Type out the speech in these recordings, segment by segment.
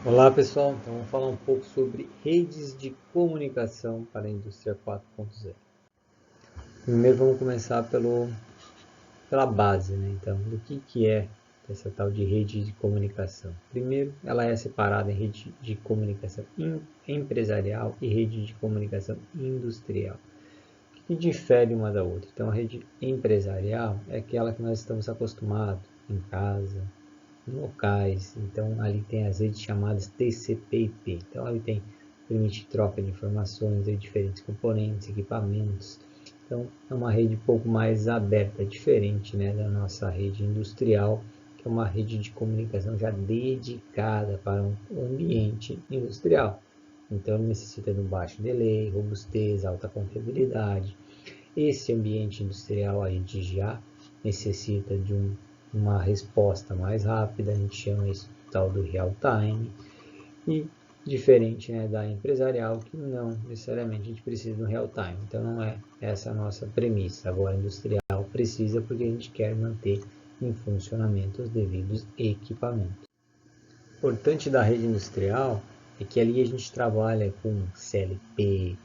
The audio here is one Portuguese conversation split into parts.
Olá pessoal, então vamos falar um pouco sobre redes de comunicação para a indústria 4.0. Primeiro vamos começar pela base, né? Então, do que é essa tal de rede de comunicação? Primeiro, ela é separada em rede de comunicação empresarial e rede de comunicação industrial. O que difere uma da outra? Então, a rede empresarial é aquela que nós estamos acostumados em casa, locais. Então ali tem as redes chamadas TCP/IP. Então ali permite troca de informações de diferentes componentes, equipamentos. Então é uma rede um pouco mais aberta, diferente, né, da nossa rede industrial, que é uma rede de comunicação já dedicada para um ambiente industrial. Então necessita de um baixo delay, robustez, alta confiabilidade. Esse ambiente industrial a gente já necessita de uma resposta mais rápida, a gente chama isso tal do real time, e diferente, né, da empresarial, que não necessariamente a gente precisa do real time. Então não é essa a nossa premissa. Agora a industrial precisa porque a gente quer manter em funcionamento os devidos equipamentos. O importante da rede industrial é que ali a gente trabalha com CLP,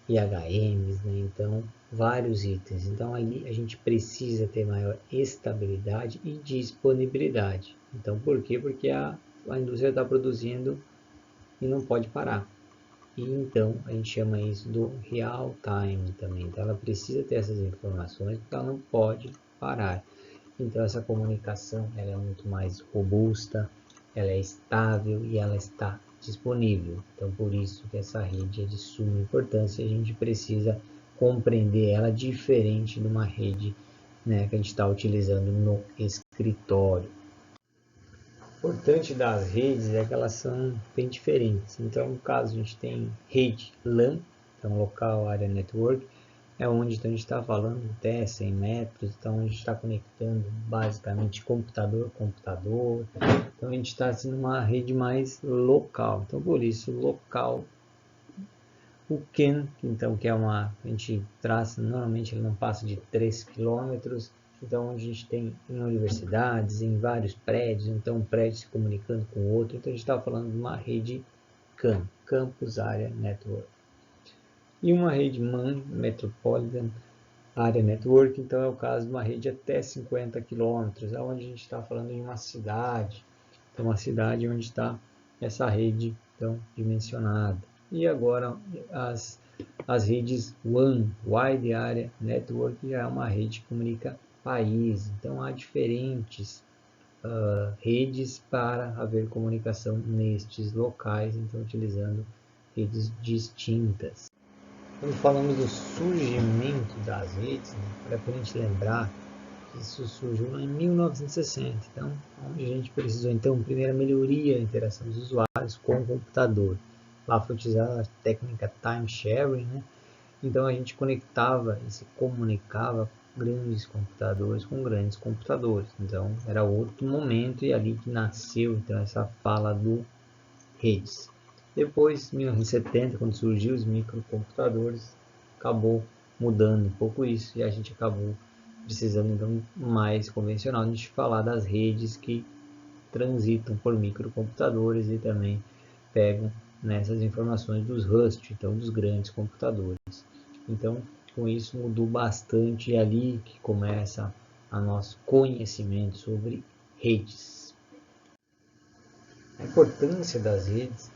IHMs, né? Então vários itens. Então ali a gente precisa ter maior estabilidade e disponibilidade. Então por quê? Porque a indústria está produzindo e não pode parar. E então a gente chama isso do real time também. Então ela precisa ter essas informações porque ela não pode parar. Então essa comunicação ela é muito mais robusta, ela é estável e ela está disponível. Então por isso que essa rede é de suma importância e a gente precisa compreender ela diferente de uma rede, né, que a gente está utilizando no escritório. O importante das redes é que elas são bem diferentes. Então, no caso, a gente tem rede LAN, então Local Area Network, é onde então, a gente está falando até 100 metros, então a gente está conectando basicamente computador a computador, então a gente está sendo uma rede mais local, então por isso local. O CAN, então, que é a gente traça, normalmente ele não passa de 3 quilômetros, então a gente tem em universidades, em vários prédios, então um prédio se comunicando com o outro, então a gente está falando de uma rede CAN, Campus Area Network. E uma rede MAN, Metropolitan Area Network, então é o caso de uma rede até 50 quilômetros, onde a gente está falando em uma cidade, então uma cidade onde está essa rede então, dimensionada. E agora as redes WAN, Wide Area Network, já é uma rede que comunica países, então há diferentes redes para haver comunicação nestes locais, então utilizando redes distintas. Quando falamos do surgimento das redes, né, para a gente lembrar que isso surgiu lá em 1960, então, onde a gente precisou, então, primeiro a melhoria da interação dos usuários com o computador. Lá foi utilizada a técnica time sharing, né? Então a gente conectava e se comunicava grandes computadores com grandes computadores. Então era outro momento e ali que nasceu então essa fala do redes. Depois, em 1970, quando surgiu os microcomputadores, acabou mudando um pouco isso e a gente acabou precisando então mais convencional de a gente falar das redes que transitam por microcomputadores e também pegam nessas informações dos Rust, então dos grandes computadores. Então, com isso mudou bastante e é ali que começa a nosso conhecimento sobre redes. A importância das redes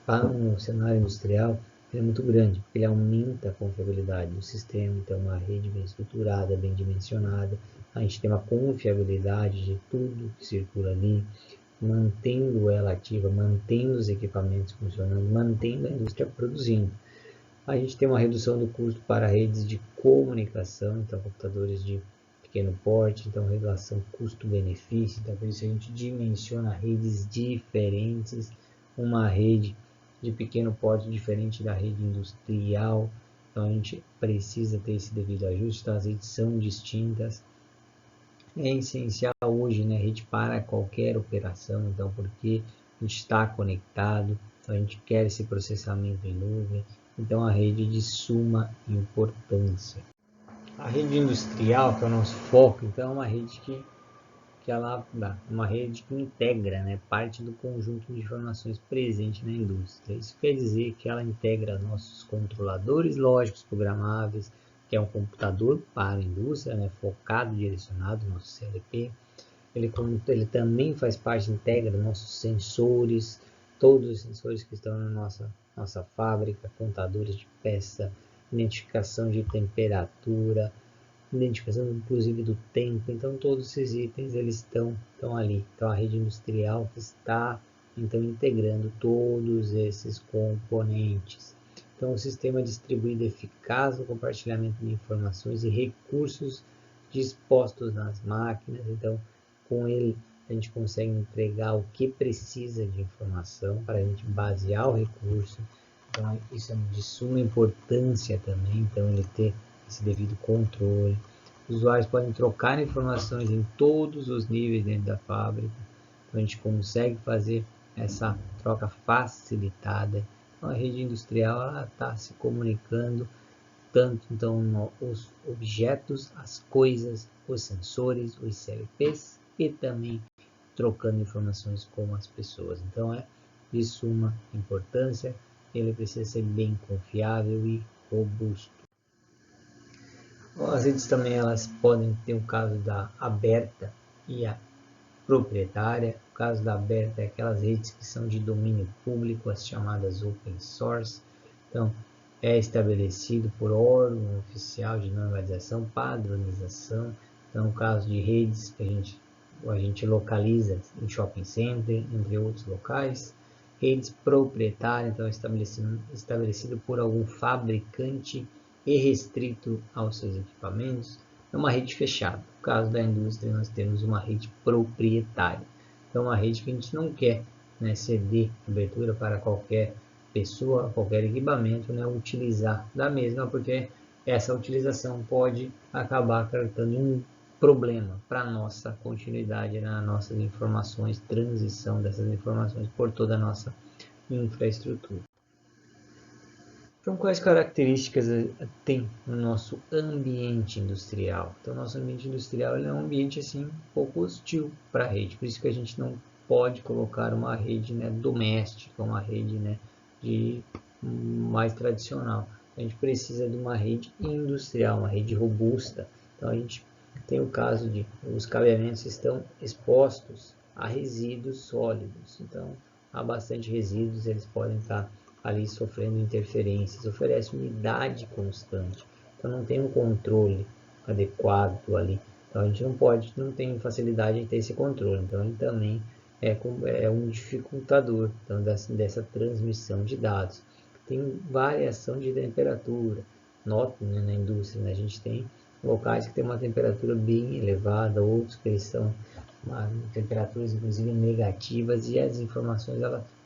para um cenário industrial é muito grande, porque ele aumenta a confiabilidade do sistema, então uma rede bem estruturada, bem dimensionada, a gente tem uma confiabilidade de tudo que circula ali, mantendo ela ativa, mantendo os equipamentos funcionando, mantendo a indústria produzindo. A gente tem uma redução do custo para redes de comunicação, então computadores de pequeno porte, então relação custo-benefício, então por isso a gente dimensiona redes diferentes, uma rede de pequeno porte diferente da rede industrial, então a gente precisa ter esse devido ajuste, então as redes são distintas. É essencial hoje, né, rede para qualquer operação, então porque a gente está conectado, então a gente quer esse processamento em nuvem, então a rede de suma importância. A rede industrial, que é o nosso foco, então é uma rede que que ela dá uma rede que integra, né, parte do conjunto de informações presente na indústria. Isso quer dizer que ela integra nossos controladores lógicos programáveis, que é um computador para a indústria, né, focado, direcionado, nosso CLP. Ele também faz parte, integra nossos sensores, todos os sensores que estão na nossa fábrica, contadores de peça, identificação de temperatura, identificação inclusive do tempo. Então todos esses itens eles estão ali. Então a rede industrial está então integrando todos esses componentes. Então o sistema distribuído eficaz no compartilhamento de informações e recursos dispostos nas máquinas. Então com ele a gente consegue entregar o que precisa de informação para a gente basear o recurso. Então isso é de suma importância também, então ele ter esse devido controle. Os usuários podem trocar informações em todos os níveis dentro da fábrica. Então a gente consegue fazer essa troca facilitada. Então a rede industrial está se comunicando tanto então os objetos, as coisas, os sensores, os CLPs e também trocando informações com as pessoas. Então é de suma importância, ele precisa ser bem confiável e robusto. As redes também elas podem ter o caso da aberta e a proprietária. O caso da aberta é aquelas redes que são de domínio público, as chamadas open source. Então, é estabelecido por órgão oficial de normalização, padronização. Então, no caso de redes que a gente localiza em shopping center, entre outros locais. Redes proprietárias, então estabelecido por algum fabricante e restrito aos seus equipamentos. É uma rede fechada. No caso da indústria, nós temos uma rede proprietária. Então, uma rede que a gente não quer, né, ceder abertura para qualquer pessoa, qualquer equipamento, né, utilizar da mesma, porque essa utilização pode acabar causando um problema para a nossa continuidade nas nossas informações, transição dessas informações por toda a nossa infraestrutura. Então, quais características tem o nosso ambiente industrial? Então, nosso ambiente industrial é um ambiente assim um pouco hostil para a rede, por isso que a gente não pode colocar uma rede, né, doméstica, uma rede, né, mais tradicional. A gente precisa de uma rede industrial, uma rede robusta. Então, a gente tem o caso de os cabeamentos estão expostos a resíduos sólidos. Então, há bastante resíduos, eles podem estar ali sofrendo interferências, oferece umidade constante, então não tem um controle adequado ali, então a gente não tem facilidade de ter esse controle, então ele também é um dificultador então, dessa transmissão de dados. Tem variação de temperatura, notem, né, na indústria, né, a gente tem locais que tem uma temperatura bem elevada, outros que são temperaturas inclusive negativas, e as informações,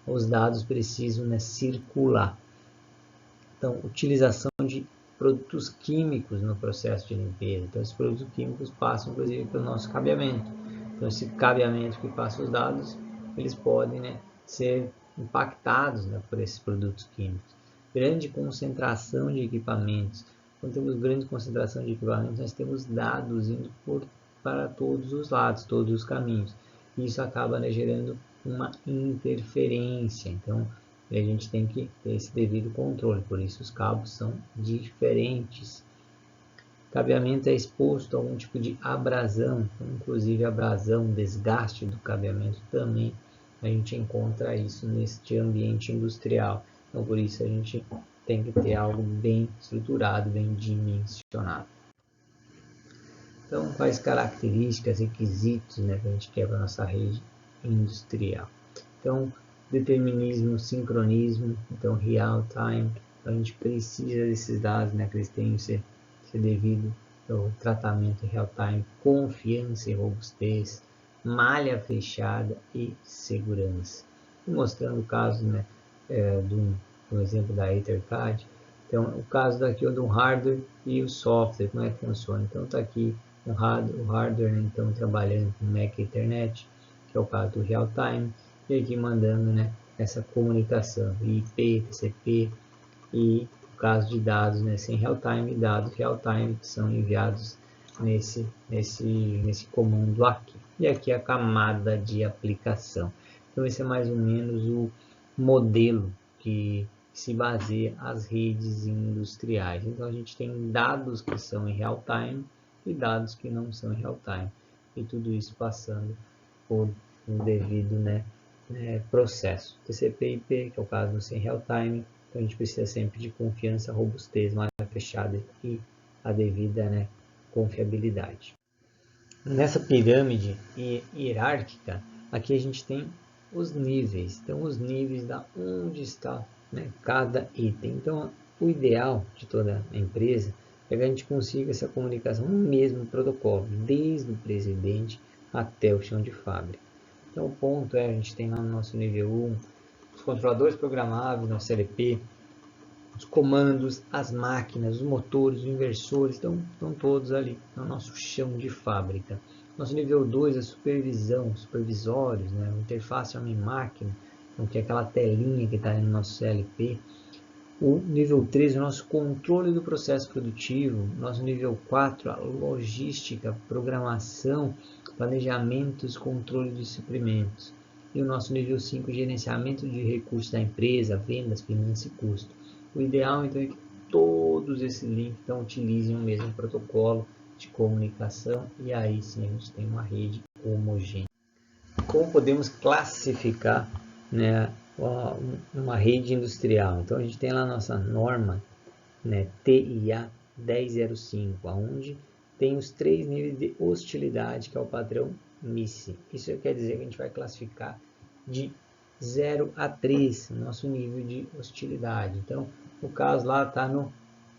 os dados precisam, né, circular. Então, utilização de produtos químicos no processo de limpeza. Então, esses produtos químicos passam inclusive pelo nosso cabeamento. Então, esse cabeamento que passa os dados, eles podem, né, ser impactados, né, por esses produtos químicos. Grande concentração de equipamentos. Quando temos grande concentração de equipamentos, nós temos dados indo para todos os lados, todos os caminhos. Isso acaba, né, gerando uma interferência. Então, a gente tem que ter esse devido controle, por isso os cabos são diferentes. Cabeamento é exposto a algum tipo de abrasão, inclusive abrasão, desgaste do cabeamento também. A gente encontra isso neste ambiente industrial. Então, por isso a gente tem que ter algo bem estruturado, bem dimensionado. Então, quais características, requisitos, né, que a gente quer para a nossa rede industrial? Então, determinismo, sincronismo, então real time, então a gente precisa desses dados, né, que eles tenham ser devido ao tratamento real time, confiança e robustez, malha fechada e segurança. E mostrando o caso, né, do exemplo da EtherCAD. Então, o caso daqui é do hardware e o software, como é que funciona. Então, está aqui o hardware, né, então trabalhando com MAC Ethernet, que é o caso do real time, e aqui mandando, né, essa comunicação IP, TCP, e o caso de dados, né, sem real time e dados real time que são enviados nesse comando aqui. e aqui a camada de aplicação. Então esse é mais ou menos o modelo que se baseia as redes industriais. Então a gente tem dados que são em real time e dados que não são em real time, e tudo isso passando por um devido processo. TCP/IP, que é o caso do sem real time, então a gente precisa sempre de confiança, robustez, malha fechada e a devida confiabilidade. Nessa pirâmide hierárquica, aqui a gente tem os níveis. Então, os níveis da onde está cada item. Então, o ideal de toda a empresa é que a gente consiga essa comunicação no mesmo protocolo, desde o presidente até o chão de fábrica. Então, o ponto é, a gente tem lá no nosso nível 1, os controladores programáveis, nosso CLP, os comandos, as máquinas, os motores, os inversores, estão todos ali no nosso chão de fábrica. Nosso nível 2 é supervisão, supervisórios, a interface homem-máquina, então, que é aquela telinha que está no nosso CLP. O nível 3 é o nosso controle do processo produtivo. Nosso nível 4, a logística, programação, planejamentos, controle de suprimentos. E o nosso nível 5, gerenciamento de recursos da empresa, vendas, finanças e custo. O ideal, então, é que todos esses links utilizem o mesmo protocolo de comunicação, e aí sim a gente tem uma rede homogênea. Como podemos classificar uma rede industrial? Então a gente tem lá a nossa norma TIA 1005, onde tem os 3 níveis de hostilidade, que é o padrão MISSE. Isso quer dizer que a gente vai classificar de 0 a 3, o nosso nível de hostilidade. Então, o caso lá está no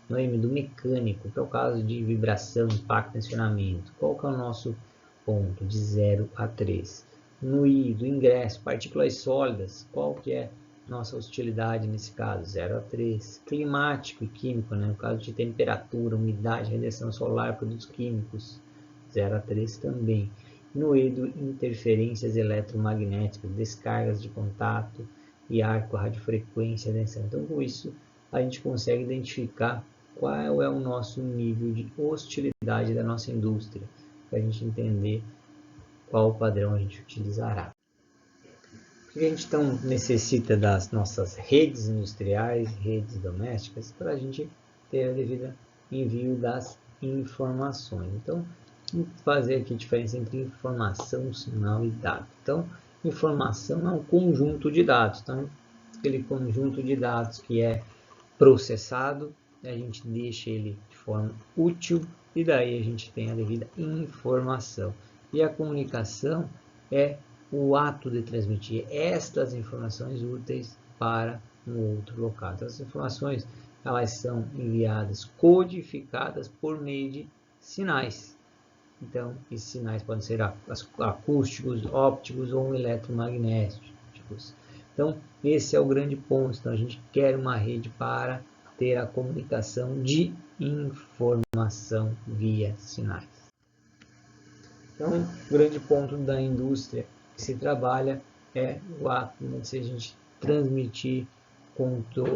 M do mecânico, que é o caso de vibração, impacto, tensionamento. Qual que é o nosso ponto? De 0 a 3. No I do ingresso, partículas sólidas, qual que é nossa hostilidade nesse caso? 0 a 3. Climático e químico, no caso de temperatura, umidade, radiação solar, produtos químicos, 0 a 3 também. No E do interferências eletromagnéticas, descargas de contato e arco, radiofrequência, tensão. Então, com isso, a gente consegue identificar qual é o nosso nível de hostilidade da nossa indústria, para a gente entender qual padrão a gente utilizará. O que a gente então necessita das nossas redes industriais, redes domésticas, para a gente ter a devida envio das informações. Então, vamos fazer aqui a diferença entre informação, sinal e dado. Então, informação é um conjunto de dados. Então, aquele conjunto de dados que é processado, a gente deixa ele de forma útil e daí a gente tem a devida informação. E a comunicação é o ato de transmitir estas informações úteis para um outro local. Então, as informações elas são enviadas codificadas por meio de sinais. Então, esses sinais podem ser acústicos, ópticos ou eletromagnéticos. Então, esse é o grande ponto. Então, a gente quer uma rede para ter a comunicação de informação via sinais. Então, o grande ponto da indústria que se trabalha é o ato de a gente transmitir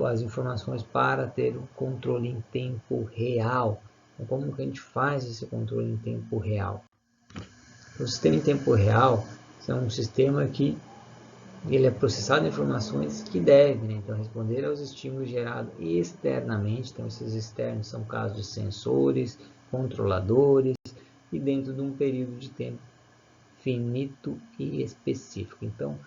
as informações para ter o controle em tempo real. Então, como que a gente faz esse controle em tempo real? O sistema em tempo real é um sistema que ele é processado informações que devem então responder aos estímulos gerados externamente. Então, esses externos são casos de sensores, controladores, e dentro de um período de tempo finito e específico. Então,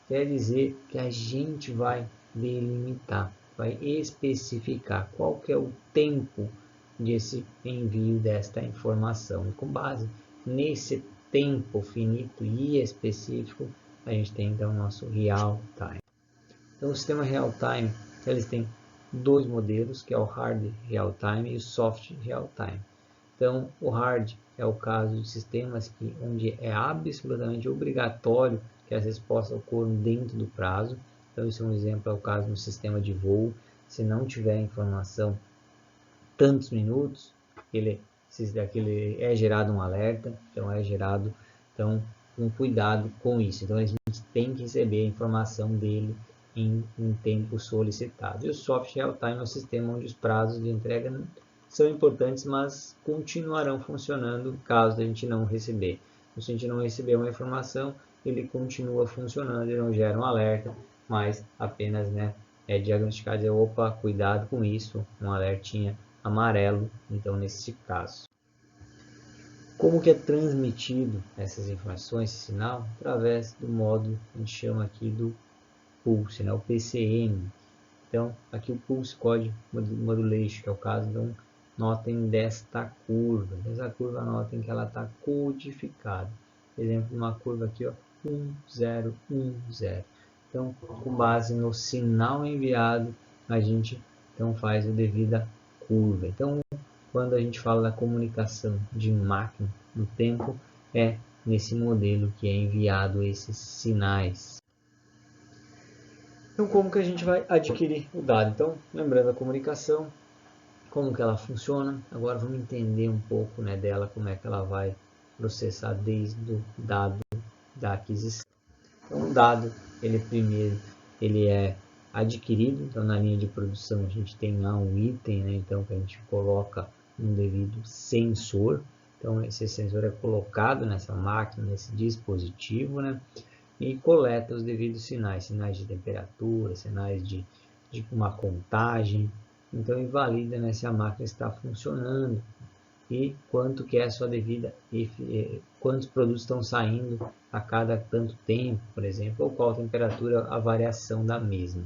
quer dizer que a gente vai delimitar, vai especificar qual que é o tempo desse envio desta informação. E com base nesse tempo finito e específico, a gente tem então o nosso real time. Então, o sistema real time, eles têm dois modelos, que é o hard real time e o soft real time. Então, o hard é o caso de sistemas onde é absolutamente obrigatório que as respostas ocorram dentro do prazo. Então, isso é um exemplo, é o caso no sistema de voo. Se não tiver informação tantos minutos, ele é gerado um alerta, então é gerado um cuidado com isso. Então, a gente tem que receber a informação dele em tempo solicitado. E o soft real time é um sistema onde os prazos de entrega são importantes, mas continuarão funcionando caso a gente não receber. o cliente não recebeu uma informação, ele continua funcionando e não gera um alerta, mas apenas, né, é diagnosticado e opa, cuidado com isso, um alertinha amarelo, então nesse caso. Como que é transmitido essas informações, esse sinal? Através do módulo que a gente chama aqui do Pulse, né, o PCM. Então, aqui o Pulse Code Modulation, que é o caso, então, notem desta curva. Essa curva, notem que ela está codificada. Exemplo, uma curva aqui, ó, 1010. Então, com base no sinal enviado, a gente então faz a devida curva. Então, quando a gente fala da comunicação de máquina no tempo, é nesse modelo que é enviado esses sinais. Então, como que a gente vai adquirir o dado? Então, lembrando a comunicação, como que ela funciona. Agora vamos entender um pouco, né, dela, como é que ela vai processar desde o dado da aquisição. Então, o dado, ele primeiro, ele é adquirido. Então, na linha de produção, a gente tem lá um item, né, então, que a gente coloca um devido sensor. Então, esse sensor é colocado nessa máquina, nesse dispositivo, né, e coleta os devidos sinais, sinais de temperatura, sinais de uma contagem. Então, invalida, né, se a máquina está funcionando e quanto que é a sua devida, quantos produtos estão saindo a cada tanto tempo, por exemplo, ou qual a temperatura, a variação da mesma.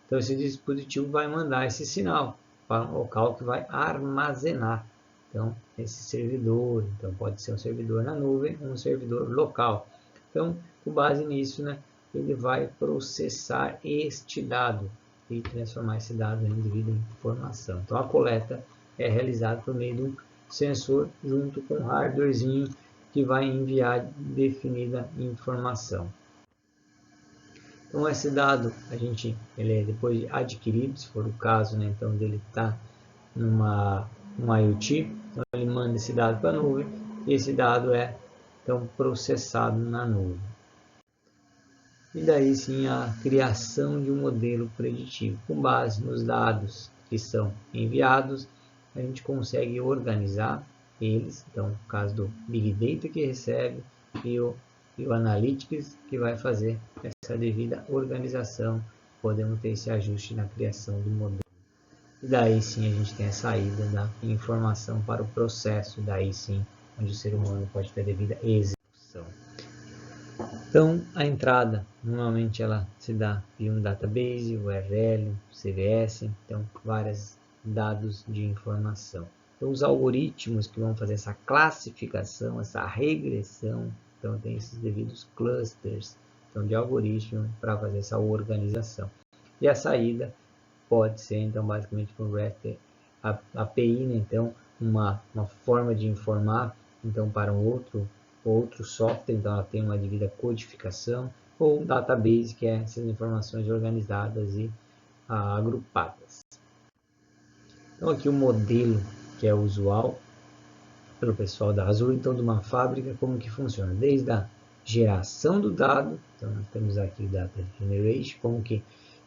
Então, esse dispositivo vai mandar esse sinal para um local que vai armazenar. Então, esse servidor, então pode ser um servidor na nuvem, um servidor local. Então, com base nisso, né, ele vai processar este dado e transformar esse dado em devida informação. Então, a coleta é realizada por meio de um sensor junto com um hardwarezinho que vai enviar definida informação. Então, esse dado, ele é depois adquirido, se for o caso, né, então dele está num IoT, então ele manda esse dado para a nuvem e esse dado é então processado na nuvem. E daí sim a criação de um modelo preditivo. Com base nos dados que são enviados, a gente consegue organizar eles. Então, no caso do Big Data que recebe e o Analytics que vai fazer essa devida organização. Podemos ter esse ajuste na criação do modelo. E daí sim a gente tem a saída da informação para o processo. Daí sim, onde o ser humano pode ter a devida execução. Então, a entrada, normalmente ela se dá via um database, URL, CVS, então vários dados de informação. Então, os algoritmos que vão fazer essa classificação, essa regressão, então tem esses devidos clusters então, de algoritmo para fazer essa organização. E a saída pode ser, então, basicamente com o REST API, né? Então, uma forma de informar então, para um outro software, então ela tem uma devida codificação, ou um database, que é essas informações organizadas e agrupadas. Então aqui o modelo que é usual pelo pessoal da Azure, então de uma fábrica, como que funciona? Desde a geração do dado, então nós temos aqui o Data Generation, como que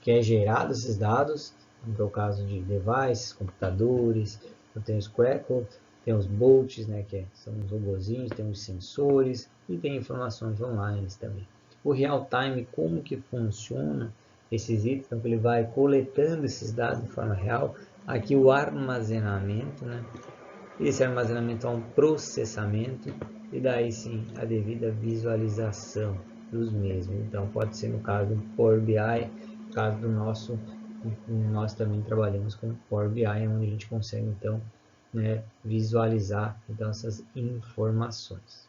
é gerado esses dados, então, é o caso de devices, computadores, então tem os Crackle, tem os bolts, né, que são os robozinhos, tem os sensores e tem informações online também. O real time, como que funciona esses itens, então ele vai coletando esses dados de forma real. Aqui o armazenamento, né? Esse armazenamento é um processamento e daí sim a devida visualização dos mesmos. Então pode ser no caso do Power BI, no caso do nós também trabalhamos com Power BI, onde a gente consegue então visualizar então, essas informações.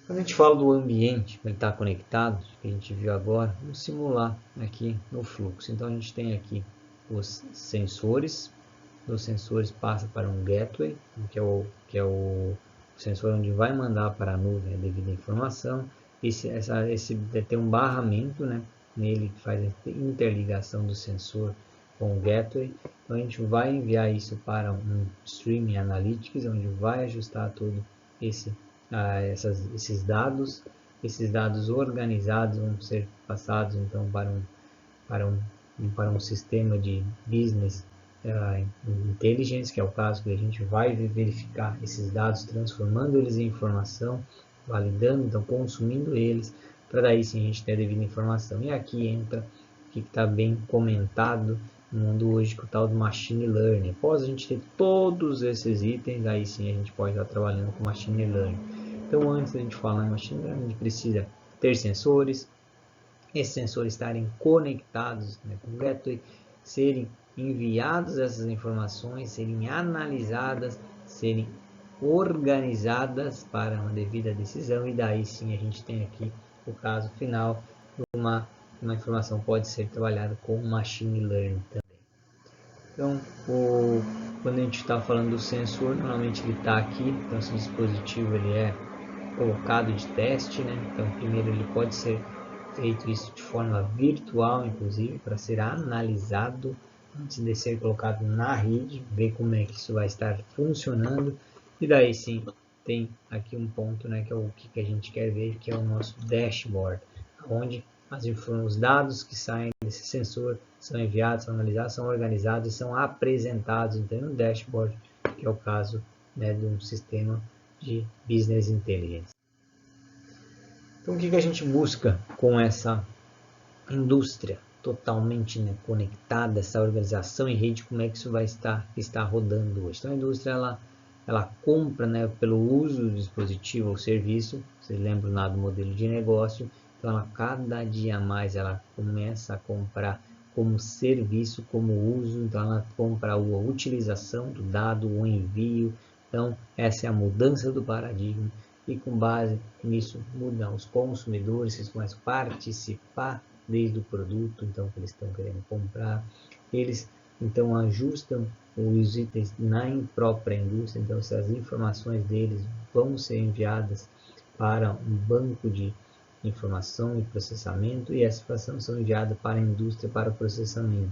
Quando a gente fala do ambiente, ele está conectado, que a gente viu agora, vamos simular aqui no fluxo. Então a gente tem aqui os sensores, dos sensores passa para um gateway, que é o sensor onde vai mandar para a nuvem a devida informação. Esse tem um barramento, né, nele que faz a interligação do sensor com o gateway. Então a gente vai enviar isso para um Stream Analytics, onde vai ajustar todo esses dados. Esses dados organizados vão ser passados então para um sistema de business inteligência, que é o caso que a gente vai verificar esses dados, transformando eles em informação, validando, então consumindo eles, para daí sim a gente ter a devida informação. E aqui entra o que está bem comentado no mundo hoje, com o tal do Machine Learning. Após a gente ter todos esses itens, aí sim a gente pode estar trabalhando com Machine Learning. Então, antes da gente falar em Machine Learning, a gente precisa ter sensores, esses sensores estarem conectados, né, com o gateway, serem enviadas essas informações, serem analisadas, serem organizadas para uma devida decisão, e daí sim a gente tem aqui o caso final, uma informação pode ser trabalhada com Machine Learning também. Então, quando a gente está falando do sensor, normalmente ele está aqui, então esse dispositivo ele é colocado de teste, né? Então primeiro ele pode ser feito isso de forma virtual, inclusive, para ser analisado antes de ser colocado na rede, ver como é que isso vai estar funcionando, e daí sim tem aqui um ponto, né, que é o que a gente quer ver, que é o nosso dashboard, onde os dados que saem desse sensor são enviados, são analisados, são organizados e são apresentados então no dashboard, que é o caso, né, de um sistema de Business Intelligence. Então, o que a gente busca com essa indústria totalmente, né, conectada, essa organização em rede, como é que isso vai estar rodando hoje? Então, a indústria ela compra, né, pelo uso do dispositivo ou serviço, vocês lembram lá do modelo de negócio, então ela cada dia mais ela começa a comprar como serviço, como uso, então ela compra a utilização do dado, o envio, então essa é a mudança do paradigma, e com base nisso mudam os consumidores, eles começam a participar desde o produto, então que eles estão querendo comprar, eles então ajustam os itens na própria indústria, então essas informações deles vão ser enviadas para um banco de informação e processamento, e essa informação são enviadas para a indústria para processamento,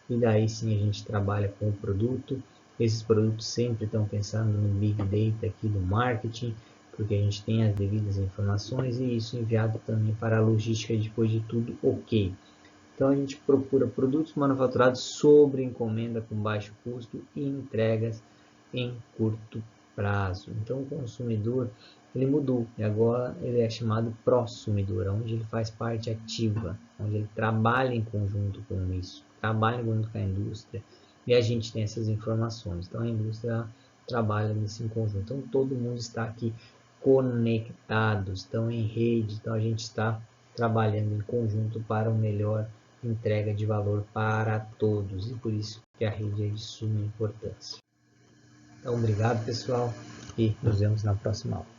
e daí sim a gente trabalha com o produto. Esses produtos sempre estão pensando no Big Data aqui do marketing, porque a gente tem as devidas informações, e isso enviado também para a logística depois de tudo ok. Então a gente procura produtos manufaturados sobre encomenda com baixo custo e entregas em curto prazo. Então o consumidor ele mudou e agora ele é chamado prosumidor, onde ele faz parte ativa, onde ele trabalha em conjunto com isso, trabalha em conjunto com a indústria, e a gente tem essas informações. Então a indústria trabalha nesse conjunto. Então todo mundo está aqui conectados, estão em rede, então a gente está trabalhando em conjunto para o melhor entrega de valor para todos, e por isso que a rede é de suma importância. Então, obrigado pessoal, e nos vemos na próxima aula.